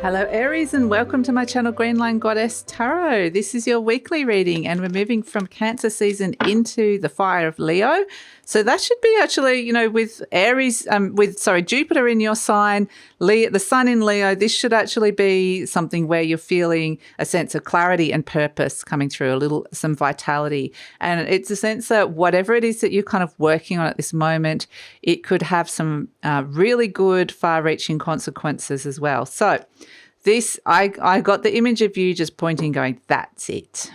Hello Aries and welcome to my channel GreenLion Goddess Tarot. This is your weekly reading and we're moving from Cancer season into the fire of Leo. So that should be actually, with Aries, Jupiter in your sign, the sun in Leo, this should actually be something where you're feeling a sense of clarity and purpose coming through, some vitality. And it's a sense that whatever it is that you're kind of working on at this moment, it could have some really good far-reaching consequences as well. So I got the image of you just pointing, going, that's it.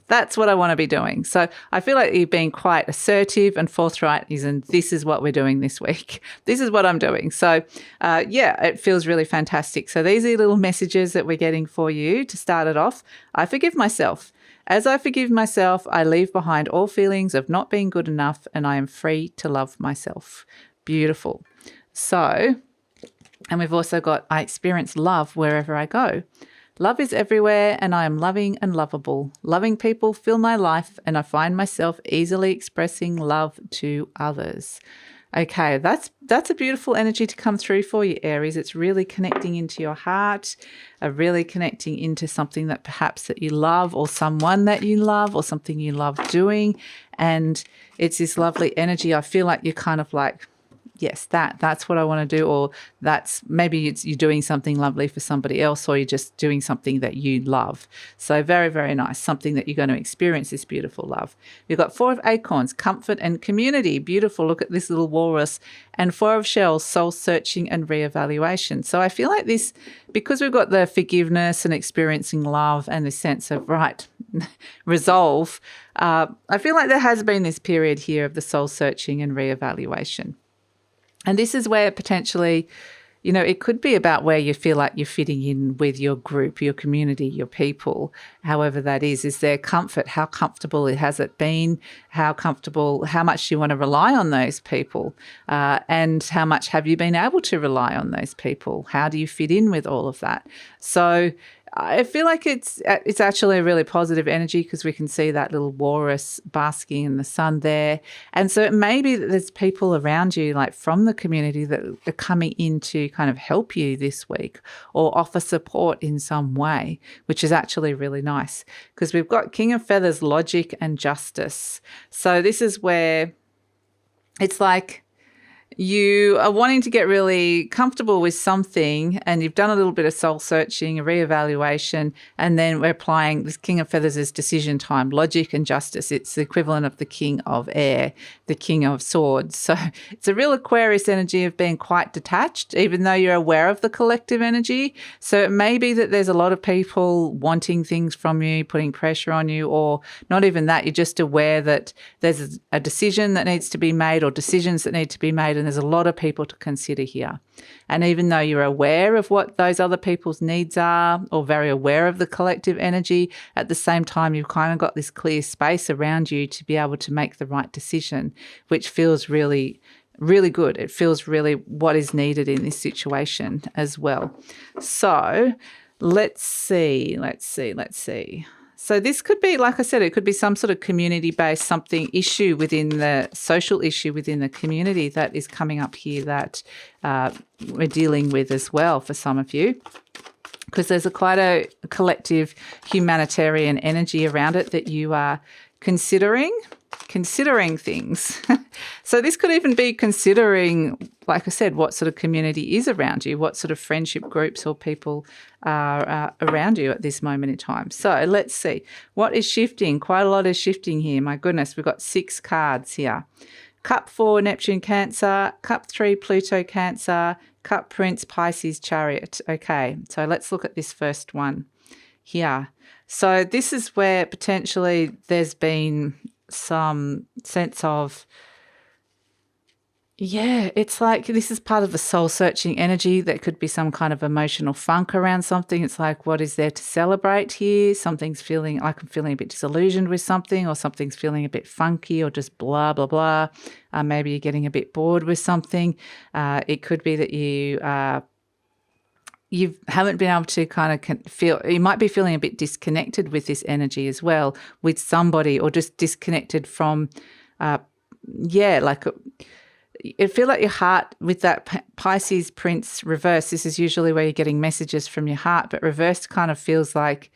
That's what I want to be doing. So I feel like you're being quite assertive and forthright, and this is what we're doing this week. This is what I'm doing. So it feels really fantastic. So these are little messages that we're getting for you to start it off. I forgive myself. As I forgive myself, I leave behind all feelings of not being good enough and I am free to love myself. Beautiful. So... and we've also got, I experience love wherever I go. Love is everywhere and I am loving and lovable. Loving people fill my life and I find myself easily expressing love to others. Okay, that's a beautiful energy to come through for you, Aries. It's really connecting into your heart, really connecting into something that perhaps that you love or someone that you love or something you love doing. And it's this lovely energy. I feel like you're kind of like, yes, that's what I want to do, or that's maybe you're doing something lovely for somebody else, or you're just doing something that you love. So very, very nice, something that you're going to experience this beautiful love. We've got 4 of acorns, comfort and community. Beautiful. Look at this little walrus. And 4 of shells, soul searching and reevaluation. So I feel like this, because we've got the forgiveness and experiencing love and the sense of, resolve, I feel like there has been this period here of the soul searching and reevaluation. And this is where potentially, it could be about where you feel like you're fitting in with your group, your community, your people, however that is. Is there comfort? How comfortable has it been? How much do you want to rely on those people? And how much have you been able to rely on those people? How do you fit in with all of that? So I feel like it's actually a really positive energy because we can see that little walrus basking in the sun there. And so it may be that there's people around you, like from the community, that are coming in to kind of help you this week or offer support in some way, which is actually really nice because we've got King of Feathers, logic and justice. So this is where it's like, you are wanting to get really comfortable with something and you've done a little bit of soul searching, a reevaluation, and then we're applying this King of Feathers as decision time, logic and justice. It's the equivalent of the King of Air, the King of Swords. So it's a real Aquarius energy of being quite detached, even though you're aware of the collective energy. So it may be that there's a lot of people wanting things from you, putting pressure on you, or not even that. You're just aware that there's a decision that needs to be made or decisions that need to be made, and there's a lot of people to consider here. And even though you're aware of what those other people's needs are or very aware of the collective energy, at the same time, you've kind of got this clear space around you to be able to make the right decision, which feels really, really good. It feels really what is needed in this situation as well. So let's see. So this could be, like I said, it could be some sort of community-based issue within the social issue within the community that is coming up here that we're dealing with as well for some of you, because there's quite a collective humanitarian energy around it that you are considering things. So this could even be considering, like I said, what sort of community is around you, what sort of friendship groups or people are around you at this moment in time. So let's see. What is shifting? Quite a lot is shifting here. My goodness, we've got 6 cards here. Cup 4, Neptune, Cancer. Cup 3, Pluto, Cancer. Cup Prince, Pisces, Chariot. Okay, so let's look at this first one here. So this is where potentially there's been some sense of, it's like this is part of the soul-searching energy. That could be some kind of emotional funk around something. It's like, what is there to celebrate here? Something's feeling like I'm feeling a bit disillusioned with something, or something's feeling a bit funky, or just blah, blah, blah. Maybe you're getting a bit bored with something. It could be that you haven't been able to kind of feel, you might be feeling a bit disconnected with this energy as well, with somebody, or just disconnected from, it feel like your heart with that Pisces Prince reverse. This is usually where you're getting messages from your heart, but reversed kind of feels like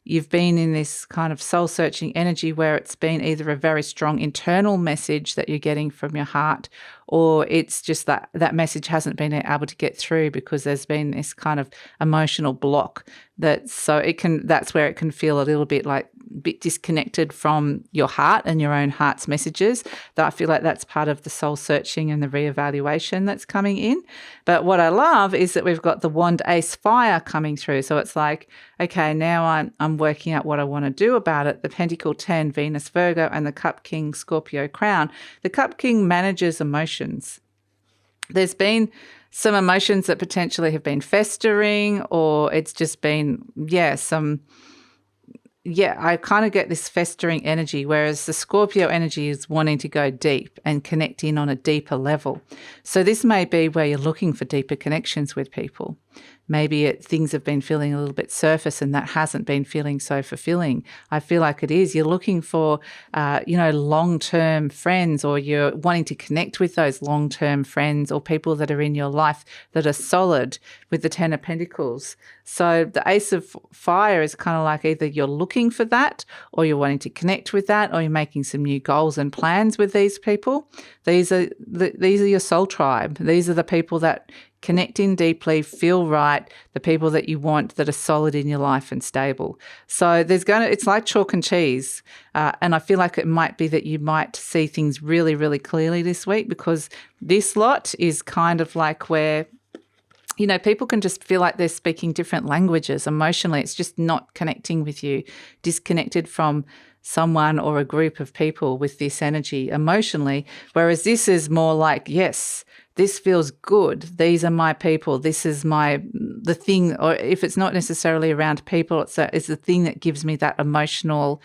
you've been in this kind of soul-searching energy where it's been either a very strong internal message that you're getting from your heart, or it's just that that message hasn't been able to get through because there's been this kind of emotional block. That's where it can feel a little bit like a bit disconnected from your heart and your own heart's messages. That I feel like that's part of the soul searching and the reevaluation that's coming in. But what I love is that we've got the Wand Ace Fire coming through. So it's like, okay, now I'm working out what I want to do about it. The Pentacle 10, Venus Virgo, and the Cup King Scorpio Crown. The Cup King manages emotions. There's been some emotions that potentially have been festering, or it's just been, I kind of get this festering energy, whereas the Scorpio energy is wanting to go deep and connect in on a deeper level. So this may be where you're looking for deeper connections with people. Maybe things have been feeling a little bit surface and that hasn't been feeling so fulfilling. I feel like it is. You're looking for, long-term friends, or you're wanting to connect with those long-term friends or people that are in your life that are solid with the Ten of Pentacles. So the Ace of Fire is kind of like either you're looking for that, or you're wanting to connect with that, or you're making some new goals and plans with these people. These are your soul tribe. These are the people that connect in deeply, feel right, the people that you want that are solid in your life and stable. So it's like chalk and cheese. And I feel like it might be that you might see things really, really clearly this week, because this lot is kind of like where, people can just feel like they're speaking different languages emotionally. It's just not connecting with you, disconnected from someone or a group of people with this energy emotionally. Whereas this is more like, yes, this feels good. These are my people. This is the thing, or if it's not necessarily around people, it's the thing that gives me that emotional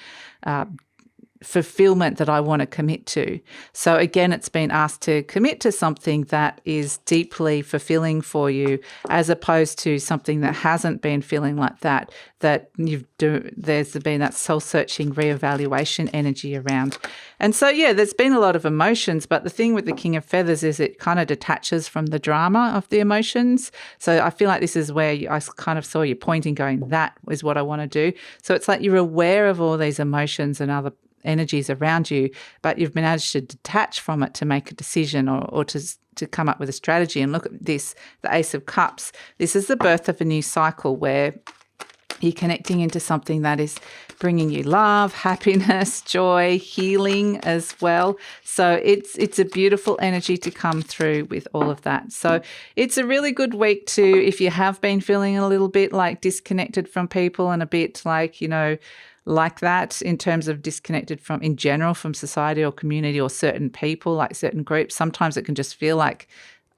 fulfillment that I want to commit to. So again, it's been asked to commit to something that is deeply fulfilling for you, as opposed to something that hasn't been feeling like that there's been that soul-searching reevaluation energy around. And so, there's been a lot of emotions, but the thing with the King of Feathers is it kind of detaches from the drama of the emotions. So I feel like this is where I kind of saw you pointing, going, that is what I want to do. So it's like you're aware of all these emotions and other energies around you, but you've managed to detach from it to make a decision or to come up with a strategy. And look at this, the Ace of Cups. This is the birth of a new cycle where you're connecting into something that is bringing you love, happiness, joy, healing as well. So it's a beautiful energy to come through with all of that. So it's a really good week if you have been feeling a little bit like disconnected from people and a bit like, like that in terms of disconnected from, in general, from society or community or certain people, like certain groups. Sometimes it can just feel like,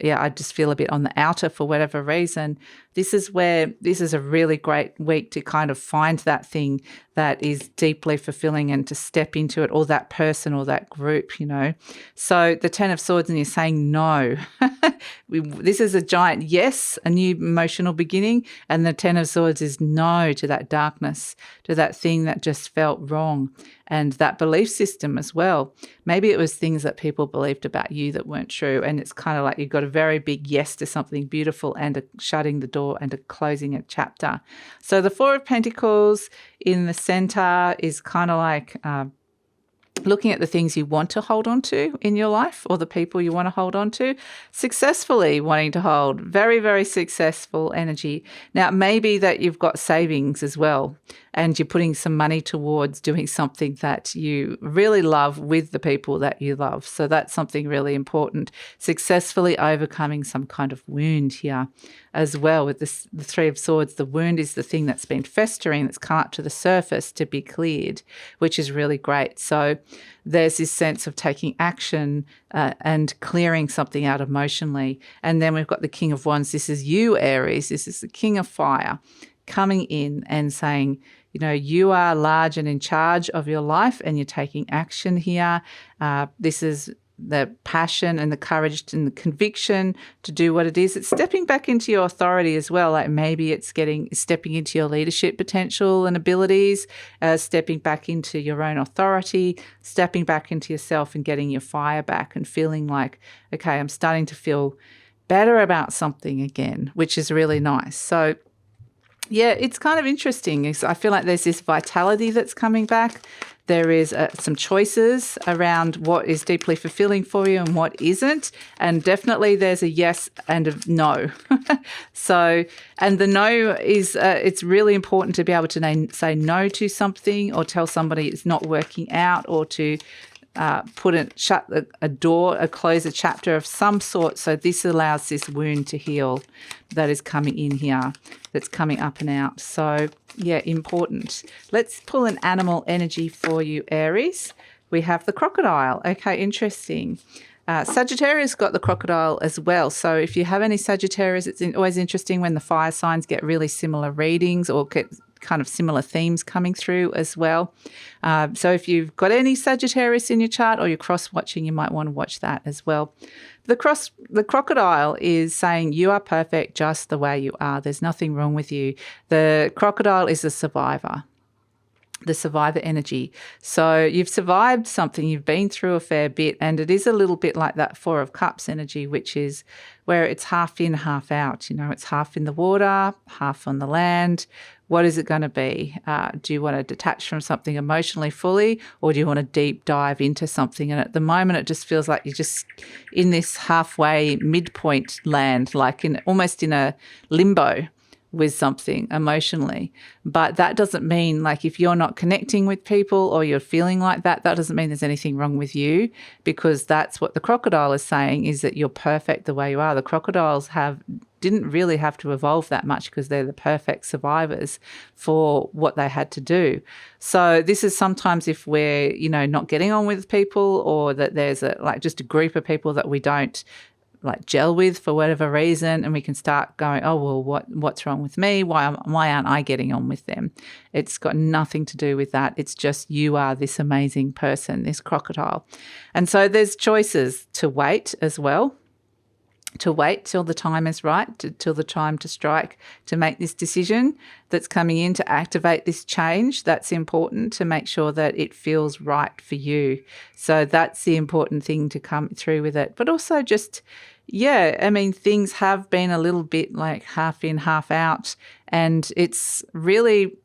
I just feel a bit on the outer for whatever reason. This is a really great week to kind of find that thing that is deeply fulfilling and to step into it, or that person or that group, So the Ten of Swords, and you're saying no. This is a giant yes, a new emotional beginning, and the Ten of Swords is no to that darkness, to that thing that just felt wrong, and that belief system as well. Maybe it was things that people believed about you that weren't true, and it's kind of like you've got a very big yes to something beautiful and shutting the door and a closing a chapter. So the Four of Pentacles in the center is kind of like looking at the things you want to hold on to in your life, or the people you want to hold on to, successfully wanting to hold. Very, very successful energy. Now, it may be that you've got savings as well, and you're putting some money towards doing something that you really love with the people that you love. So that's something really important. Successfully overcoming some kind of wound here as well. With the Three of Swords, the wound is the thing that's been festering, that's come up to the surface to be cleared, which is really great. So there's this sense of taking action and clearing something out emotionally. And then we've got the King of Wands. This is you, Aries. This is the King of Fire coming in and saying, you are large and in charge of your life, and you're taking action here. This is the passion and the courage and the conviction to do what it is. It's stepping back into your authority as well. Like maybe it's stepping into your leadership potential and abilities, stepping back into your own authority, stepping back into yourself and getting your fire back and feeling like, okay, I'm starting to feel better about something again, which is really nice. So yeah, it's kind of interesting. I feel like there's this vitality that's coming back. There is some choices around what is deeply fulfilling for you and what isn't. And definitely there's a yes and a no. So, and the no is, it's really important to be able to say no to something or tell somebody it's not working out, or to shut a door, close a chapter of some sort. So this allows this wound to heal that is coming in here, that's coming up and out. So yeah, important. Let's pull an animal energy for you, Aries. We have the crocodile. Okay, interesting. Sagittarius got the crocodile as well. So if you have any Sagittarius, it's always interesting when the fire signs get really similar readings or get kind of similar themes coming through as well. So if you've got any Sagittarius in your chart or you're cross-watching, you might want to watch that as well. The crocodile is saying you are perfect just the way you are. There's nothing wrong with you. The crocodile is a survivor. The survivor energy. So you've survived something, you've been through a fair bit, and it is a little bit like that Four of Cups energy, which is where it's half in, half out. You know, it's half in the water, half on the land. What is it going to be? Do you want to detach from something emotionally fully, or do you want to deep dive into something? And at the moment, it just feels like you're just in this halfway midpoint land, like almost in a limbo with something emotionally. But that doesn't mean, like, if you're not connecting with people or you're feeling like that, that doesn't mean there's anything wrong with you, because that's what the crocodile is saying, is that you're perfect the way you are. The crocodiles didn't really have to evolve that much because they're the perfect survivors for what they had to do. So this is sometimes if we're, not getting on with people, or that there's just a group of people that we don't gel with for whatever reason, and we can start going, oh, well, what's wrong with me? Why aren't I getting on with them? It's got nothing to do with that. It's just you are this amazing person, this crocodile. And so there's choices to wait as well, to wait till the time is right, till the time to strike, to make this decision that's coming in, to activate this change. That's important, to make sure that it feels right for you. So that's the important thing to come through with it. But also just, things have been a little bit like half in, half out. And it's really,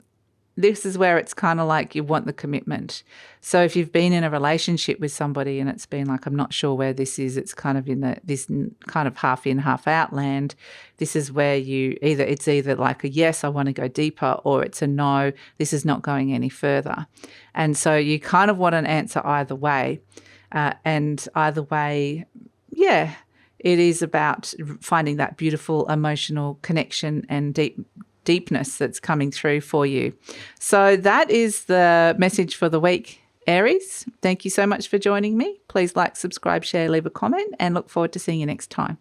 this is where it's kind of like you want the commitment. So if you've been in a relationship with somebody and it's been like, I'm not sure where this is, it's kind of in this kind of half in, half out land. This is where it's either like a yes, I want to go deeper, or it's a no, this is not going any further. And so you kind of want an answer either way. And either way, it is about finding that beautiful emotional connection and deepness that's coming through for you. So that is the message for the week, Aries. Thank you so much for joining me. Please like, subscribe, share, leave a comment, and look forward to seeing you next time.